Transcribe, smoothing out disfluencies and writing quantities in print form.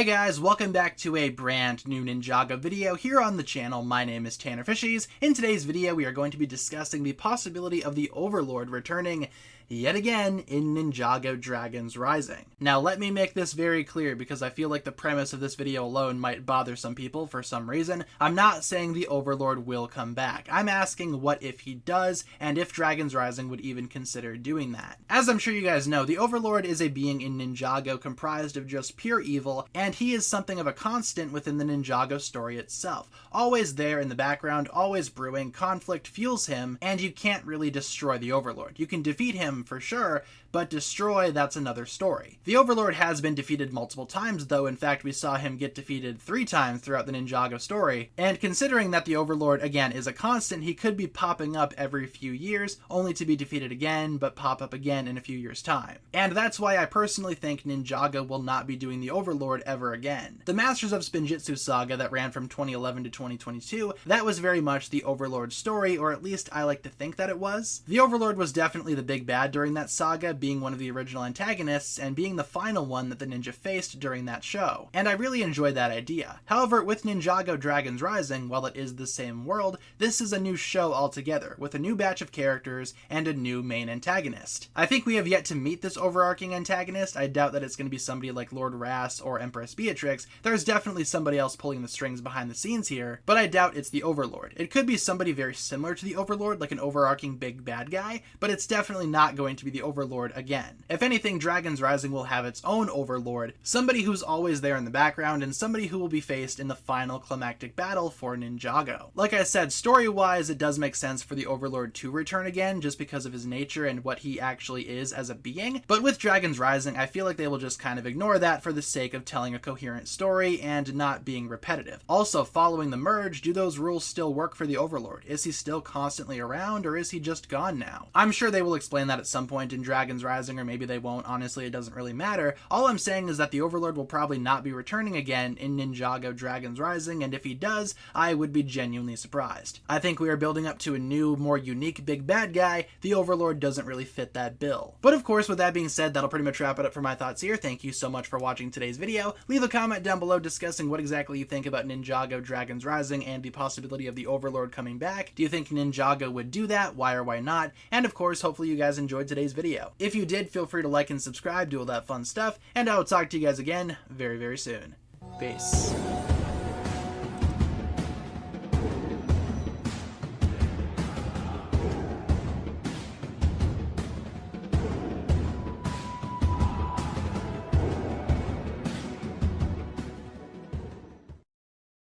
Hey guys, welcome back to a brand new Ninjago video here on the channel. My name is TannerFishies. In today's video, we are going to be discussing the possibility of the Overlord returning yet again in Ninjago Dragons Rising. Now let me make this very clear because I feel like the premise of this video alone might bother some people for some reason. I'm not saying the Overlord will come back. I'm asking what if he does, and if Dragons Rising would even consider doing that. As I'm sure you guys know, the Overlord is a being in Ninjago comprised of just pure evil, and he is something of a constant within the Ninjago story itself. Always there in the background, always brewing, conflict fuels him, and you can't really destroy the Overlord. You can defeat him for sure, but destroy, that's another story. The Overlord has been defeated multiple times though. In fact, we saw him get defeated 3 times throughout the Ninjago story, and considering that the Overlord again is a constant, he could be popping up every few years, only to be defeated again, but pop up again in a few years' time. And that's why I personally think Ninjago will not be doing the Overlord ever again. The Masters of Spinjitzu saga that ran from 2011 to 2022, that was very much the Overlord story, or at least I like to think that it was. The Overlord was definitely the big bad during that saga, being one of the original antagonists and being the final one that the ninja faced during that show. And I really enjoyed that idea. However, with Ninjago Dragons Rising, while it is the same world, this is a new show altogether, with a new batch of characters and a new main antagonist. I think we have yet to meet this overarching antagonist. I doubt that it's going to be somebody like Lord Ras or Empress Beatrix. There's definitely somebody else pulling the strings behind the scenes here, but I doubt it's the Overlord. It could be somebody very similar to the Overlord, like an overarching big bad guy, but it's definitely not going to be the Overlord again. If anything, Dragons Rising will have its own Overlord, somebody who's always there in the background and somebody who will be faced in the final climactic battle for Ninjago. Like I said, story-wise, it does make sense for the Overlord to return again just because of his nature and what he actually is as a being, but with Dragons Rising, I feel like they will just kind of ignore that for the sake of telling a coherent story and not being repetitive. Also, following the merge, do those rules still work for the Overlord? Is he still constantly around, or is he just gone now? I'm sure they will explain that at some point in Dragons Rising, or maybe they won't. Honestly, it doesn't really matter. All I'm saying is that the Overlord will probably not be returning again in Ninjago Dragons Rising, and if he does, I would be genuinely surprised. I think we are building up to a new, more unique big bad guy. The Overlord doesn't really fit that bill. But of course, with that being said, that'll pretty much wrap it up for my thoughts here. Thank you so much for watching today's video. Leave a comment down below discussing what exactly you think about Ninjago Dragons Rising and the possibility of the Overlord coming back. Do you think Ninjago would do that? Why or why not? And of course, hopefully you guys enjoyed today's video. If you did, feel free to like and subscribe, do all that fun stuff, and I will talk to you guys again very, very soon. Peace.